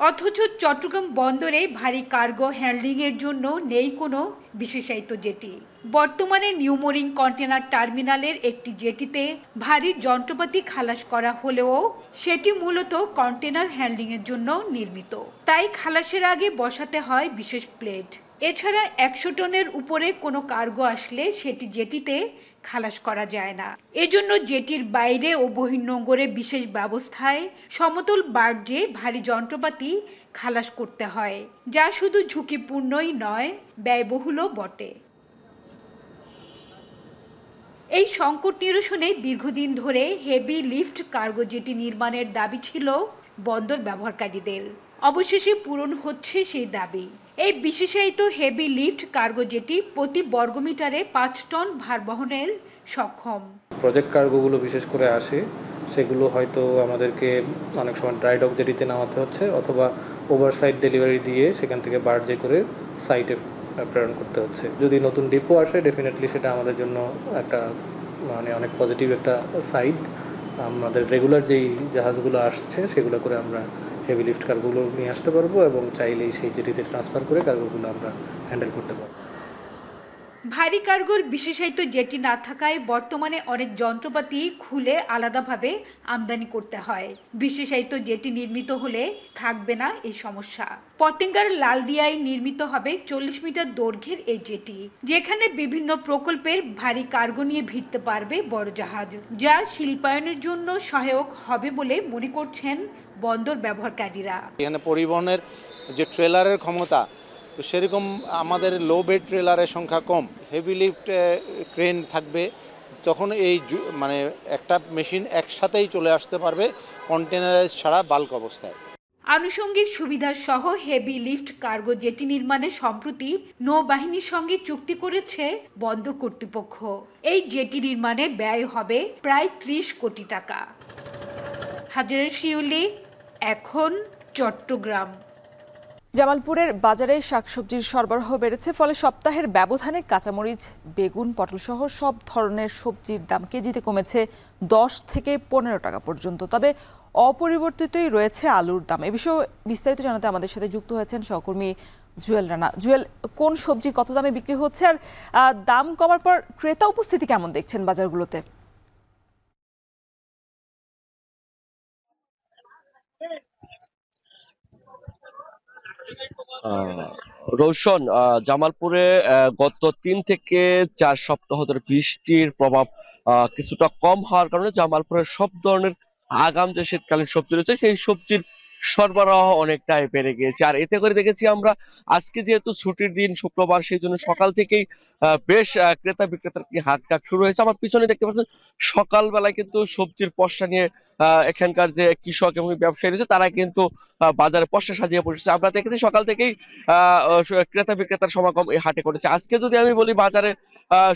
অথচ চট্টগ্রাম বন্দরে ভারী কার্গো হ্যান্ডলিংয়ের জন্য নেই কোনো বিশেষায়িত জেটি। বর্তমানে নিউমোরিং কন্টেনার টার্মিনালের একটি জেটিতে ভারী যন্ত্রপাতি খালাস করা হলেও সেটি মূলত কন্টেনার হ্যান্ডলিংয়ের জন্য নির্মিত। তাই খালাসের আগে বসাতে হয় বিশেষ প্লেট। এছাড়া 100 টনের উপরে কোনো কার্গো আসলে সেটি জেটিতে খালাস করা যায় না। এজন্য জেটির বাইরে ও বহির্নোঙরে বিশেষ ব্যবস্থায় সমতল বার্জে ভারী যন্ত্রপাতি খালাস করতে হয়, যা শুধু ঝুঁকিপূর্ণই নয়, ব্যয়বহুলও বটে। এই সংকট নিরসনে দীর্ঘদিন ধরে হেভি লিফট কার্গো জেটি নির্মাণের দাবি ছিল বন্দর ব্যবহারকারীদের। অবশেষে পূরণ হচ্ছে সেই দাবি। এই বিশেষায়িত হেভি লিফট কার্গো জেটি প্রতি বর্গমিটারে 5 টন ভার বহনের সক্ষম। প্রজেক্ট কার্গোগুলো বিশেষ করে আসে, সেগুলো হয়তো আমাদেরকে অনেক সময় ড্রাই ডক জেটিতে নামাতে হচ্ছে, অথবা ওভারসাইড ডেলিভারি দিয়ে সেখান থেকে বার্জে করে সাইটে প্রেরণ করতে হচ্ছে। যদি নতুন ডিপো আসে, ডেফিনেটলি সেটা আমাদের জন্য একটা অনেক পজিটিভ একটা সাইড। আমাদের রেগুলার যেই জাহাজগুলো আসছে সেগুলো করে আমরা হেভি লিফট কার্গোগুলো নিয়ে আসতে পারবো, এবং চাইলেই সেই জেটিতে ট্রান্সফার করে কার্গোগুলো আমরা হ্যান্ডেল করতে পারবো। ভারী কার্গোর বিশেষায়িত জেটি না থাকায় বর্তমানে অনেক যন্ত্রপাতি খুলে আলাদাভাবে আমদানি করতে হয়। বিশেষায়িত জেটি নির্মিত হলে থাকবে না এই সমস্যা। পতেঙ্গার লালদিয়ায় নির্মিত হবে 40 মিটার দৈর্ঘ্যের এই জেটি, যেখানে বিভিন্ন প্রকল্পের ভারী কার্গো নিয়ে ভিড়তে পারবে বড় জাহাজ, যা শিল্পায়নের জন্য সহায়ক হবে বলে মনে করছেন বন্দর ব্যবহারকারীরা। এখানে পরিবহনের যে ট্রেলারের ক্ষমতা, তো সেরকম আমাদের লো বেড ট্রেলারের সংখ্যা কম, হেভি লিফট ক্রেন থাকবে, তখন এই মানে একটা মেশিন একসাথেই চলে আসতে পারবে কন্টেনারাইজ ছাড়া বাল্ক অবস্থায়। আনুষঙ্গিক সুবিধা সহ হেভি লিফট কার্গো জেটি নির্মাণে সম্প্রতি নৌবাহিনীর সঙ্গে চুক্তি করেছে বন্দর কর্তৃপক্ষ। এই জেটি নির্মাণে ব্যয় হবে প্রায় 30 কোটি টাকা। হাজিরা শিউলি, এখন, চট্টগ্রাম। জামালপুরের বাজারে শাকসবজির সরবরাহ বেড়েছে, ফলে সপ্তাহের ব্যবধানে কাঁচামরিচ, বেগুন, পটল সহ সব ধরনের সবজির দাম কেজিতে কমেছে 10 থেকে 15 টাকা পর্যন্ত। তবে অপরিবর্তিতই রয়েছে আলুর দাম। এ বিষয়ে বিস্তারিত জানাতে আমাদের সাথে যুক্ত হয়েছেন সহকর্মী জুয়েল রানা। জুয়েল, কোন সবজি কত দামে বিক্রি হচ্ছে আর দাম কমার পর ক্রেতা উপস্থিতি কেমন দেখছেন বাজারগুলোতে? রৌশন, জামালপুরে গত 3 থেকে 4 সপ্তাহ ধরে বৃষ্টির প্রভাব কিছুটা কম হওয়ার কারণে জামালপুরের সব ধরনের আগাম যে শীতকালীন সবজি রয়েছে সেই সবজির সরবরাহ অনেকটাই বেড়ে গিয়েছে। আর এতে করে দেখেছি আমরা আজকে যেহেতু ছুটির দিন শুক্রবার, সেই জন্য সকাল থেকেই বেশ ক্রেতা বিক্রেতার কি হাটঘাট শুরু হয়েছে। আমার পিছনে দেখতে পাচ্ছেন সকালবেলায় কিন্তু সবজির পসরা নিয়ে এখানকার যে কৃষক এবং ব্যবসায়ী রয়েছে তারা কিন্তু বাজারে পসরা সাজিয়ে বসেছে। আমরা দেখেছি সকাল থেকেই ক্রেতা বিক্রেতার সমাগম এই হাটে করেছে। আজকে যদি আমি বলি বাজারে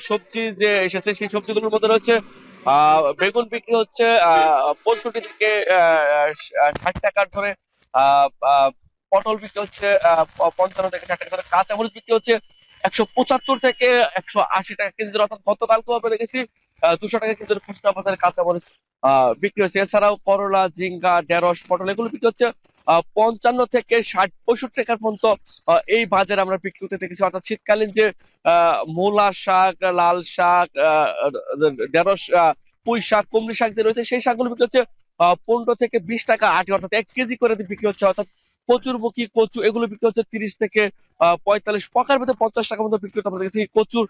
সবজি যে এসেছে সেই সবজিগুলোর মধ্যে রয়েছে বেগুন বিক্রি হচ্ছে 65 থেকে 60 টাকার ধরে, পটল বিক্রি হচ্ছে 55 থেকে 60 টাকা ধরে, কাঁচামরিচ বিক্রি হচ্ছে 175 থেকে 180 টাকা কেজি ধরে। অর্থাৎ গতকালকেও আমরা দেখেছি 200 টাকা কেজি খুচরা বাজারে কাঁচামরিচ বিক্রি হচ্ছে। এছাড়াও করলা, ঝিঙ্গা, ঢেঁড়স, পটল এগুলো বিক্রি হচ্ছে 55 থেকে 60-65 টাকার পর্যন্ত এই বাজারে আমরা বিক্রি করতে দেখেছি। অর্থাৎ শীতকালীন যে মূলা শাক, লাল শাক, ঢেঁড়স, পুঁই শাক, কুমড়ি শাক যে রয়েছে সেই শাকগুলো বিক্রি হচ্ছে 15 থেকে 20 টাকা আটি, অর্থাৎ 1 কেজি করে বিক্রি হচ্ছে। অর্থাৎ কচুরমুখী কচু এগুলো বিক্রি হচ্ছে 30 থেকে 45, পকার ভিতরে 50 টাকার মতো বিক্রি হতে আমরা দেখেছি। কচুর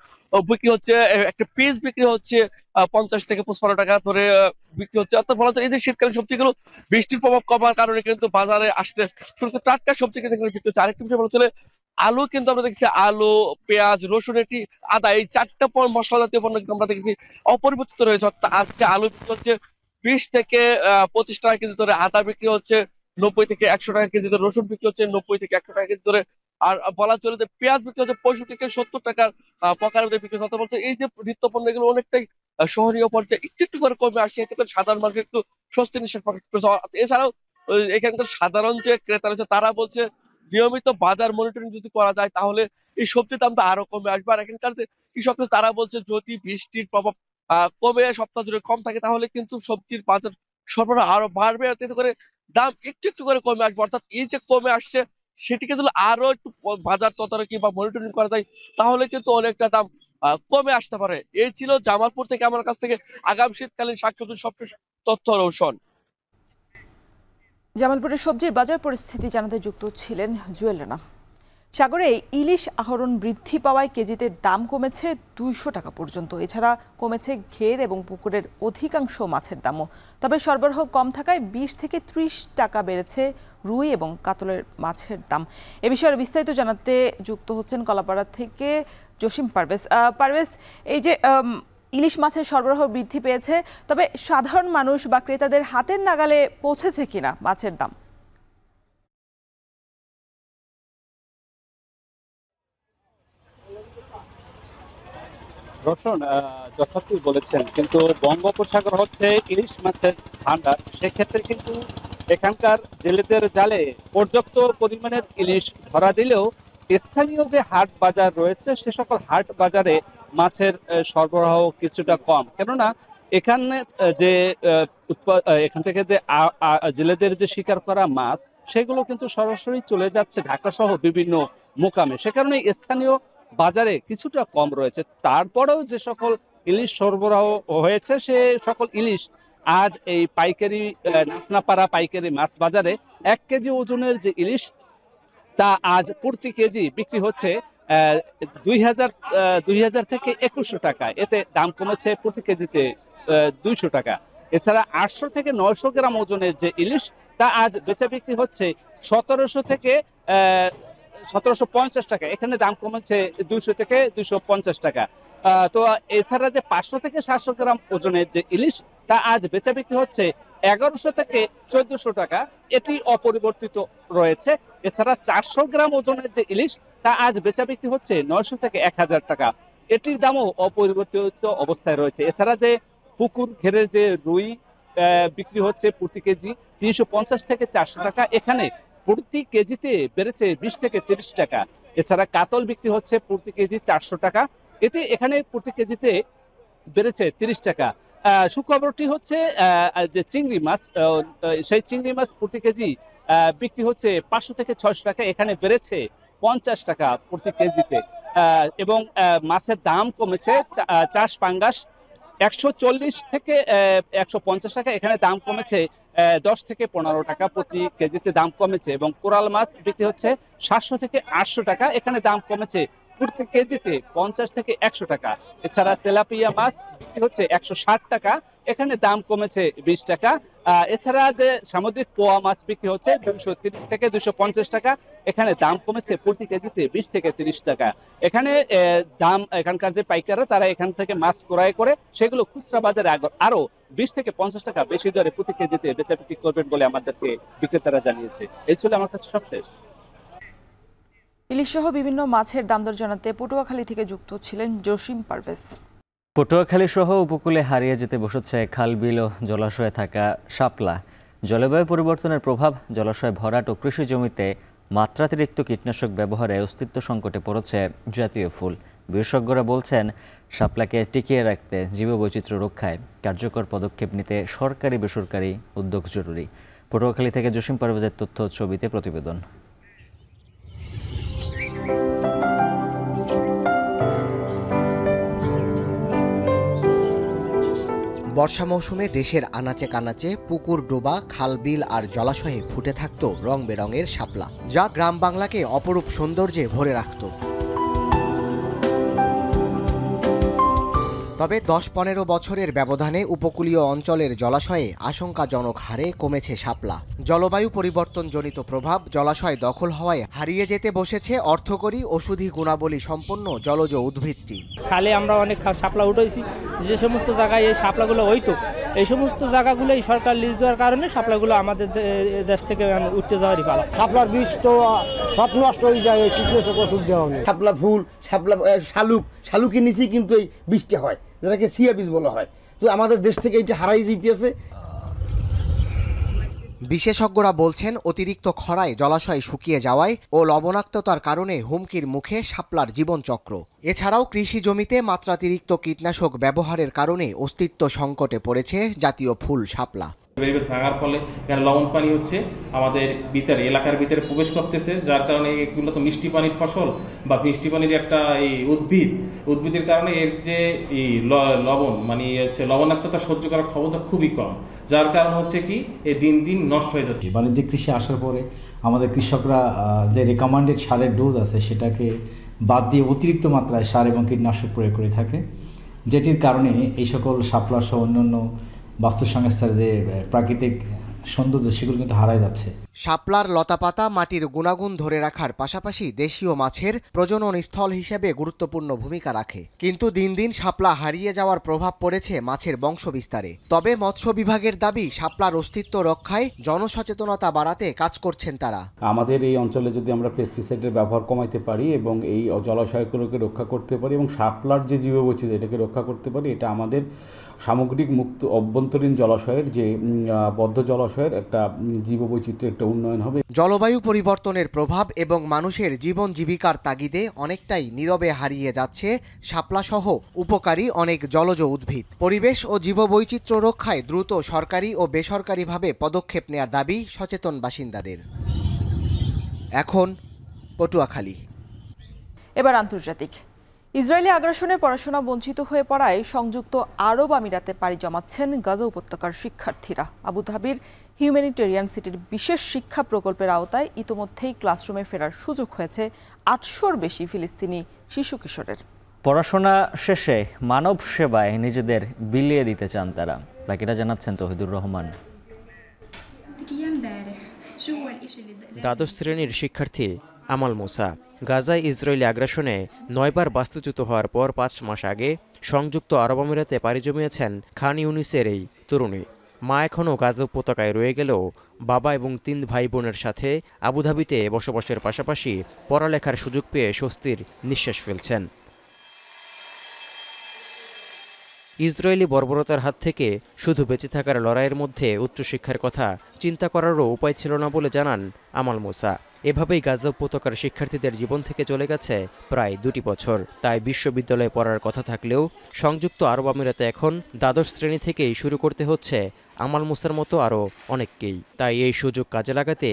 বিক্রি হচ্ছে একটা পিস বিক্রি হচ্ছে 50 থেকে 55 টাকা ধরে বিক্রি হচ্ছে। অর্থাৎ বলা যায় এই যে শীতকালীন সবজিগুলো বৃষ্টির প্রভাব কমার কারণে কিন্তু বাজারে আসতে শুরু করে টাটকা সবজি কিন্তু বিক্রি হচ্ছে। আরেকটি বিষয় বলা চলে, আলু কিন্তু আমরা দেখছি আলু, পেঁয়াজ, রসুন, এটি আদা, এই 4টা মশলা জাতীয় পণ্য কিন্তু আমরা দেখছি অপরিবর্তিত রয়েছে। অর্থাৎ আজকে আলু বিক্রি হচ্ছে 20 থেকে 25 টাকা কেজি ধরে, আদা বিক্রি হচ্ছে 90 থেকে 100 টাকা কেজি ধরে, রসুন বিক্রি হচ্ছে 90 থেকে 100 টাকা কেজি ধরে। আর বলা চলে যে পেঁয়াজ বিক্রি হচ্ছে 65 থেকে 70 টাকার পকার মধ্যে বিক্রি হচ্ছে। বলছে এই যে নিত্য পণ্য এগুলো অনেকটাই সহনীয় পর্যায়ে একটু একটু করে কমে আসছে, এতে করে সাধারণ মানুষ একটু স্বস্তি নিঃশ্বাস প্রকাশ করছে। এছাড়াও এখানকার সাধারণ যে ক্রেতা রয়েছে তারা বলছে নিয়মিত বাজার মনিটরিং যদি করা যায় তাহলে এই সবজির দামটা আরো কমে আসবে। আর এখানকার যে কৃষক তারা বলছে যদি বৃষ্টির প্রভাব কমে সপ্তাহ জুড়ে কম থাকে তাহলে কিন্তু সবজির বাজার সরবরাহ আরো বাড়বে, এতে করে দাম একটু একটু করে কমে আসবে। অর্থাৎ এই যে কমে আসছে সেটিকে যদি আরো একটু বাজার তদারকি বা মনিটরিং করা যায় তাহলে কিন্তু অনেকটা দাম কমে আসতে পারে। এই ছিল জামালপুর থেকে আমার কাছ থেকে আগাম শীতকালীন শাকসবজির সবশেষ তথ্য। রৌশন, জামালপুরের সবজির বাজার পরিস্থিতি জানাতে যুক্ত ছিলেন জুয়েল রানা। সাগরে ইলিশ আহরণ বৃদ্ধি পাওয়ায় কেজিতে দাম কমেছে 200 টাকা পর্যন্ত। এছাড়া কমেছে ঘের এবং পুকুরের অধিকাংশ মাছের দামও। তবে সরবরাহ কম থাকায় 20 থেকে 30 টাকা বেড়েছে রুই এবং কাতলের মাছের দাম। এ বিষয়ে বিস্তারিত জানাতে যুক্ত হচ্ছেন কলাপাড়া থেকে জসিম পারভেজ। পারভেজ, এই যে ইলিশ মাছের সরবরাহ বৃদ্ধি পেয়েছে, তবে সাধারণ মানুষ বা ক্রেতাদের হাতের নাগালে পৌঁছেছে কিনা মাছের দাম? রোশন, যথার্থই বলেছেন, কিন্তু বঙ্গোপসাগর হচ্ছে ইলিশ মাছের ভান্ডার। সেক্ষেত্রে কিন্তু এখানকার জেলেদের জালে পর্যাপ্ত পরিমাণের ইলিশ ধরা দিলেও স্থানীয় যে হাট বাজার রয়েছে সে সকল হাট বাজারে মাছের সরবরাহ কিছুটা কম। কেননা এখানে যে এখান থেকে যে জেলেদের যে শিকার করা মাছ সেগুলো কিন্তু সরাসরি চলে যাচ্ছে ঢাকা সহ বিভিন্ন মোকামে। সে কারণে স্থানীয় বাজারে কিছুটা কম রয়েছে। তারপরেও যে সকল ইলিশ সরবরাহ হয়েছে সে সকল ইলিশ আজ এই পাইকারি নাসনাপাড়া পাইকারি মাছ বাজারে 1 কেজি ওজনের যে ইলিশ তা আজ প্রতি কেজি বিক্রি হচ্ছে 2000 থেকে 2100 টাকা। এতে দাম কমেছে প্রতি কেজিতে 200 টাকা। এছাড়া 800 থেকে 900 গ্রাম ওজনের যে ইলিশ তা আজ বেচা বিক্রি হচ্ছে 1700 থেকে 1750 টাকা। এখানে দাম কমেছে 200 থেকে 250 টাকা। তো এছাড়া যে 500 থেকে 700 গ্রাম ওজনের যে ইলিশ তা আজ বেচা বিক্রি হচ্ছে 1100 থেকে 1400 টাকা, এটি অপরিবর্তিত রয়েছে। এছাড়া 400 গ্রাম ওজনের যে ইলিশ তা আজ বেচা বিক্রি হচ্ছে 900 থেকে 1000 টাকা, এটির দামও অপরিবর্তিত অবস্থায় রয়েছে। এছাড়া যে পুকুর ঘেরের যে রুই বিক্রি হচ্ছে প্রতি কেজি 350 থেকে 400 টাকা, এখানে প্রতি কেজিতে বেড়েছে 20 থেকে 30 টাকা। এছাড়া কাতল বিক্রি হচ্ছে প্রতি কেজি 400 টাকা, এতে এখানে প্রতি কেজিতে বেড়েছে 30 টাকা। সুখবরটি হচ্ছে যে চিংড়ি মাছ, সেই চিংড়ি মাছ প্রতি কেজি বিক্রি হচ্ছে 500 থেকে 600 টাকা, এখানে বেড়েছে 50 টাকা প্রতি কেজিতে। এবং মাছের দাম কমেছে। চাষ পাঙ্গাস 140 থেকে 150 টাকা, এখানে দাম কমেছে 10 থেকে 15 টাকা প্রতি কেজিতে দাম কমেছে। এবং কোরাল মাছ বিক্রি হচ্ছে 700 থেকে 800 টাকা, এখানে দাম কমেছে প্রতি কেজিতে 50 থেকে 100 টাকা। এছাড়া তেলাপিয়া মাছ বিক্রি হচ্ছে 160 টাকা, এখানে দাম কমেছে 20 টাকা। এছাড়া যে সামুদ্রিক পোয়া মাছ বিক্রি হচ্ছে 230 থেকে 250 টাকা, এখানে দাম কমেছে প্রতি কেজিতে 20 থেকে 30 টাকা। এখানে দাম, এখানকার যে পাইকাররা তারা এখান থেকে মাছ ক্রয় করে সেগুলো খুচরা বাজারে আরো 20 থেকে 50 টাকা বেশি দরে প্রতি কেজিতে বেচা বিক্রি করবেন বলে আমাদেরকে বিক্রেতারা জানিয়েছে। এই ছিল আমার কাছে সবশেষ। ইলিশ সহ বিভিন্ন মাছের দামদর জানাতে পটুয়াখালী থেকে যুক্ত ছিলেন জসিম পারভেজ। পটুয়াখালী সহ উপকূলে হারিয়ে যেতে বসেছে খাল বিল ও জলাশয়ে থাকা শাপলা। জলবায়ু পরিবর্তনের প্রভাব, জলাশয় ভরাট ও কৃষি জমিতে মাত্রাতিরিক্ত কীটনাশক ব্যবহারে অস্তিত্ব সংকটে পড়েছে জাতীয় ফুল। বিশেষজ্ঞরা বলছেন, শাপলাকে টিকিয়ে রাখতে জীববৈচিত্র্য রক্ষায় কার্যকর পদক্ষেপ নিতে সরকারি বেসরকারি উদ্যোগ জরুরি। পটুয়াখালী থেকে জসিম পারভেজের তথ্য ছবিতে প্রতিবেদন। বর্ষা মৌসুমে দেশের আনাচে কানাচে পুকুর, ডোবা, খাল, বিল আর জলাশয়ে ফুটে থাকত রং বেরঙের শাপলা, যা গ্রাম বাংলাকে অপরূপ সৌন্দর্যে ভরে রাখত। তবে 10-15 বছরের ব্যবধানে উপকূলীয় অঞ্চলের জলাশয়ে আশঙ্কাজনক হারে কমেছে শাপলা। জলবায়ু পরিবর্তনজনিত প্রভাব, জলাশয় দখল হওয়ায় হারিয়ে যেতে বসেছে অর্থকরী ওষুধি গুণাবলী সম্পন্ন জলজ উদ্ভিদটি। খালে আমরা অনেক শাপলা উঠেছি, যে সমস্ত জায়গায় এই শাপলাগুলো হইতো, এই সমস্ত জায়গাগুলোই সরকার লিজ দেওয়ার কারণে শাপলাগুলো আমাদের দেশ থেকে উঠতে যাওয়ারই পালা। শাপলার বীজ তো সব নষ্ট হয়ে যায়, কীটনাশক ওষুধ দেওয়া হয়। শাপলা ফুল, শাপলা শালুকের নিচেই কিন্তু এই বীজটা হয়, যেটাকে চিয়া বীজ বলা হয়। তো আমাদের দেশ থেকে এটা হারাই যেতেছে। বিশেষজ্ঞরা বলছেন, অতিরিক্ত খরায় জলাশয় শুকিয়ে যাওয়ায় ও লবণাক্ততার কারণে হুমকির মুখে শাপলার জীবনচক্র। এছাড়াও কৃষি জমিতে মাত্রাতিরিক্ত কীটনাশক ব্যবহারের কারণে অস্তিত্ব সংকটে পড়েছে জাতীয় ফুল শাপলা। বেড়িবাঁধ ভাঙার ফলে এখানে লবণ পানি হচ্ছে আমাদের ভিতরে, এলাকার ভিতরে প্রবেশ করতেছে, যার কারণে এগুলো তো মিষ্টি পানির ফসল বা মিষ্টি পানির একটা এই উদ্ভিদের কারণে এর যে এই লবণ মানে হচ্ছে লবণাক্ততা সহ্য করার ক্ষমতা খুবই কম, যার কারণ হচ্ছে কি এ দিন দিন নষ্ট হয়ে যাচ্ছে। বাণিজ্যিক কৃষি আসার পরে আমাদের কৃষকরা যে রেকমেন্ডেড সারের ডোজ আছে সেটাকে বাদ দিয়ে অতিরিক্ত মাত্রায় সার এবং কীটনাশক প্রয়োগ করে থাকে, যেটির কারণে এই সকল শাপলা সহ অন্যান্য বাস্তু সংস্থার যে প্রাকৃতিক সৌন্দর্য সেগুলো কিন্তু হারায় যাচ্ছে। শাপলার লতাপাতা মাটির গুণাগুণ ধরে রাখার পাশাপাশি দেশীয় মাছের প্রজনন স্থল হিসেবে গুরুত্বপূর্ণ ভূমিকা রাখে। কিন্তু দিন দিন শাপলা হারিয়ে যাওয়ার প্রভাব পড়েছে মাছের বংশ বিস্তারে। তবে মৎস্য বিভাগের দাবি, শাপলার অস্তিত্ব রক্ষায় জনসচেতনতা বাড়াতে কাজ করছেন তারা। আমাদের এই অঞ্চলে যদি আমরা পেস্টিসাইডের ব্যবহার কমাইতে পারি এবং এই জলাশয়গুলোকে রক্ষা করতে পারি এবং শাপলার যে জীববৈচিত্র্য এটাকে রক্ষা করতে পারি, এটা আমাদের সামগ্রিক মুক্ত অভ্যন্তরীণ জলাশয়ের যে বদ্ধ জলাশয়ের একটা জীববৈচিত্র্যের একটা উন্নয়ন হবে। জলবায়ু পরিবর্তনের প্রভাব এবং মানুষের জীবন জীবিকার তাগিদে অনেকটাই নীরবে হারিয়ে যাচ্ছে শাপলাসহ উপকারী অনেক জলজ উদ্ভিদ। পরিবেশ ও জীববৈচিত্র্য রক্ষায় দ্রুত সরকারি ও বেসরকারিভাবে পদক্ষেপ নেওয়ার দাবি সচেতন বাসিন্দাদের। এখন পটুয়াখালী। এবার আন্তর্জাতিক। ইসরায়েলি আগ্রাসনে পড়াশোনা বঞ্চিত হয়ে পড়ায় সংযুক্ত আরব আমিরাতে পাড়ি জমাচ্ছেন গাজা উপত্যকার শিক্ষার্থীরা। আবুধাবির হিউম্যানিটেরিয়ান সিটির বিশেষ শিক্ষা প্রকল্পের আওতায় ইতোমধ্যেই ক্লাসরুমে ফেরার সুযোগ হয়েছে 800-র বেশি ফিলিস্তিনি শিশু কিশোরের। পড়াশোনা শেষে মানব সেবায় নিজেদের বিলিয়ে দিতে চান তারা। বাকিটা জানাচ্ছেন তৌহিদুর রহমান। দ্বাদশ শ্রেণীর শিক্ষার্থী আমাল মুসা গাজায় ইসরায়েলি আগ্রাসনে 9বার বাস্তুচ্যুত হওয়ার পর 5 মাস আগে সংযুক্ত আরব আমিরাতে পাড়ি জমিয়েছেন খান ইউনিসের এই তরুণী। মা এখনও গাজা উপত্যকায় রয়ে গেলেও বাবা এবং 3 ভাই বোনের সাথে আবুধাবিতে বসবাসের পাশাপাশি পড়ালেখার সুযোগ পেয়ে স্বস্তির নিঃশ্বাস ফেলছেন। ইসরায়েলি বর্বরতার হাত থেকে শুধু বেঁচে থাকার লড়াইয়ের মধ্যে উচ্চশিক্ষার কথা চিন্তা করারও উপায় ছিল না বলে জানান আমাল মুসা। এভাবেই গাজা উপত্যকার শিক্ষার্থীদের জীবন থেকে চলে গেছে প্রায় 2 বছর। তাই বিশ্ববিদ্যালয়ে পড়ার কথা থাকলেও সংযুক্ত আরব আমিরাতে এখন দ্বাদশ শ্রেণী থেকেই শুরু করতে হচ্ছে আমাল মুসার মতো আরও অনেককেই। তাই এই সুযোগ কাজে লাগাতে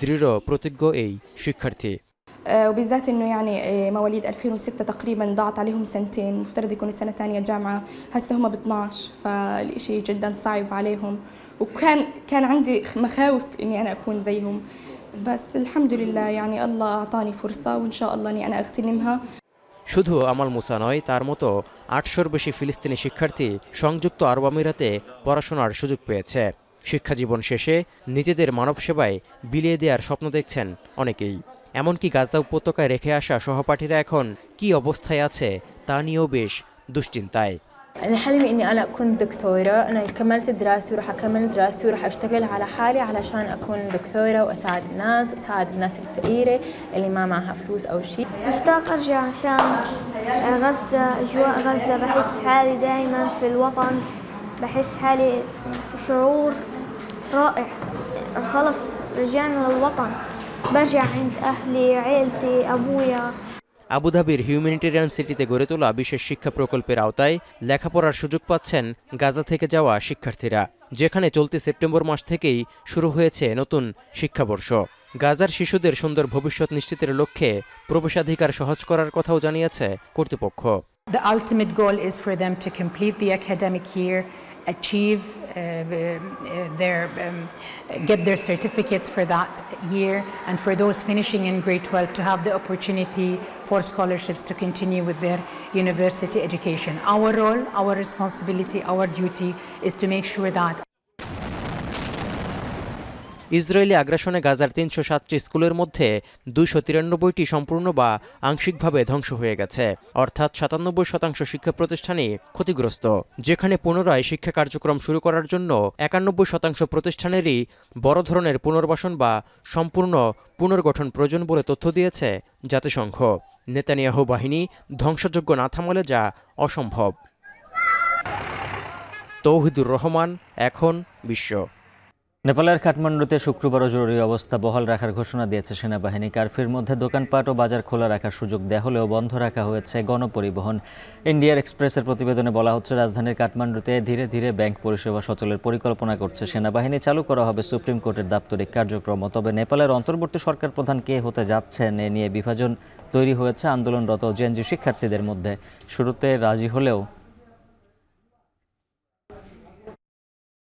দৃঢ় প্রতিজ্ঞ এই শিক্ষার্থী। وبالذات انه يعني مواليد 2006 تقريبا ضاعت عليهم سنتين، مفترض يكونوا سنه ثانيه جامعه، هسه هم ب 12، فالشيء جدا صعب عليهم، وكان عندي مخاوف اني انا اكون زيهم، بس الحمد لله يعني الله اعطاني فرصه وان شاء الله اني انا اغتنمها। শুধু আমাল মুসা নয়, তার মতো 800-র বেশি ফিলিস্তিনি শিক্ষার্থী সংযুক্ত আরব আমিরাতে পড়াশোনার সুযোগ পেয়েছে। শিক্ষা জীবন শেষে নিজেদের মানব সেবায় বিলিয়ে দেওয়ার স্বপ্ন দেখছেন অনেকেই। এমনকি গাজা উপত্যকায় রেখে আসা সহপাঠীরা এখন কি অবস্থায় আছে তা নিয়েও বেশ দুশ্চিন্তায়। أنا حلمي إني أنا أكون دكتورة، أنا كملت دراستي وراح أكمل دراستي وراح أشتغل على حالي علشان أكون دكتورة وأساعد الناس وأساعد الناس الفقيرة اللي ما معها فلوس أو شيء. مشتاق أرجع عشان غزة، أجواء غزة بحس حالي دائما في الوطن، بحس حالي شعور رائع، خلص رجعنا للوطن، برجع عند أهلي عيلتي أبويا। আবুধাবির হিউম্যানিটেরিয়ান সিটিতে গড়ে তোলা বিশেষ শিক্ষা প্রকল্পের আওতায় লেখাপড়ার সুযোগ পাচ্ছেন গাজা থেকে যাওয়া শিক্ষার্থীরা, যেখানে চলতি সেপ্টেম্বর মাস থেকেই শুরু হয়েছে নতুন শিক্ষাবর্ষ। গাজার শিশুদের সুন্দর ভবিষ্যৎ নিশ্চিতের লক্ষ্যে প্রবেশাধিকার সহজ করার কথাও জানিয়েছে কর্তৃপক্ষ। The ultimate goal is for them to complete the academic year, achieve get their certificates for that year, and for those finishing in grade 12 to have the opportunity for scholarships to continue with their university education. Our role, our responsibility, our duty is to make sure that Israeli আগ্রাসনে গাজার 307টি স্কুলের মধ্যে 293টি সম্পূর্ণ বা আংশিকভাবে ধ্বংস হয়ে গেছে, অর্থাৎ 97% শিক্ষা প্রতিষ্ঠানই ক্ষতিগ্রস্ত। যেখানে পুনরায় শিক্ষা কার্যক্রম শুরু করার জন্য 91% প্রতিষ্ঠানেরই বড় ধরনের পুনর্বাসন বা সম্পূর্ণ পুনর্গঠন প্রয়োজন বলে তথ্য দিয়েছে জাতিসংঘ। নেতানিয়াহু বাহিনী ধ্বংসযজ্ঞ না থামালে যা অসম্ভব। তৌহিদুর রহমান, এখন বিশ্ব। নেপালের কাঠমান্ডুতে শুক্রবারও জরুরি অবস্থা বহাল রাখার ঘোষণা দিয়েছে সেনাবাহিনী। কারফিউর মধ্যে দোকানপাট ও বাজার খোলা রাখার সুযোগ দেওয়া হলেও বন্ধ রাখা হয়েছে গণপরিবহন। ইন্ডিয়ার এক্সপ্রেসের প্রতিবেদনে বলা হচ্ছে, রাজধানীর কাঠমান্ডুতে ধীরে ধীরে ব্যাংক পরিষেবা সচলের পরিকল্পনা করছে সেনাবাহিনী। চালু করা হবে সুপ্রিম কোর্টের দাপ্তরিক কার্যক্রম। তবে নেপালের অন্তর্বর্তী সরকার প্রধান কে হতে যাচ্ছেন এ নিয়ে বিভাজন তৈরি হয়েছে আন্দোলনরত জেএনইউ শিক্ষার্থীদের মধ্যে। শুরুতে রাজি হলেও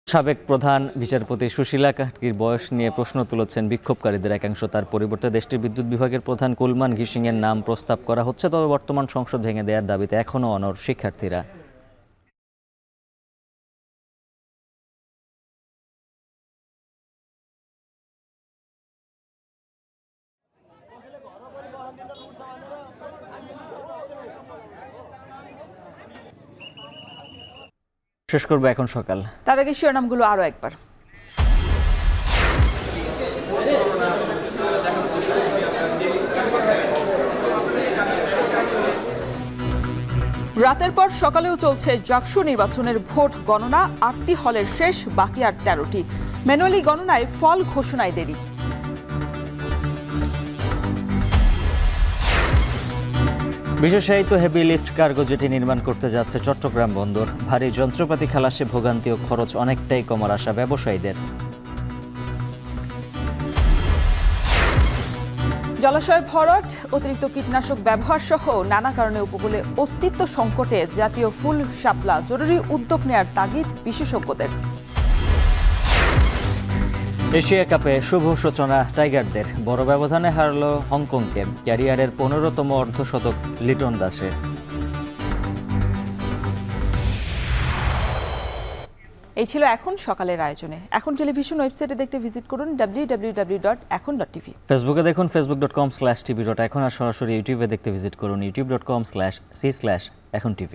সাবেক প্রধান বিচারপতি সুশীলা কাটকির বয়স নিয়ে প্রশ্ন তুলেছেন বিক্ষোভকারীদের একাংশ। তার পরিবর্তে দেশটির বিদ্যুৎ বিভাগের প্রধান কুলমান ঘিসিংয়ের নাম প্রস্তাব করা হচ্ছে। তবে বর্তমান সংসদ ভেঙে দেওয়ার দাবিতে এখনও অনড় শিক্ষার্থীরা। শেষ করবো এখন সকাল। তার আগে শিরোনামগুলো আরো একবার। রাতের পর সকালেও চলছে জাকসু নির্বাচনের ভোট গণনা। 8টি হলের শেষ, বাকি আর 13টি। ম্যানুয়ালি গণনায় ফল ঘোষণায় দেরি। বিশেষায়িত হেভি লিফট কার্গো জেটি নির্মাণ করতে যাচ্ছে চট্টগ্রাম বন্দর। ভারী যন্ত্রপাতি খালাসে ভোগান্তি ও খরচ অনেকটাই কমার আশা ব্যবসায়ীদের। জলাশয় ভরাট, অতিরিক্ত কীটনাশক ব্যবহার সহ নানা কারণে উপকূলে অস্তিত্ব সংকটে জাতীয় ফুল শাপলা। জরুরি উদ্যোগ নেয়ার তাগিদ বিশেষজ্ঞদের। এশিয়া কাপে শুভ সূচনা টাইগারদের। বড় ব্যবধানে হারল হংকংকে। ক্যারিয়ারের 15তম অর্ধশতক লিটন দাসের। এই ছিল এখন সকালের আয়োজনে। এখন টেলিভিশন ওয়েবসাইটে দেখতে ভিজিট করুন www.ekon.tv। ফেসবুকে দেখুন facebook.com/tv.ekon। আর সরাসরি ইউটিউবে দেখতে ভিজিট করুন youtube.com/c/ekontv।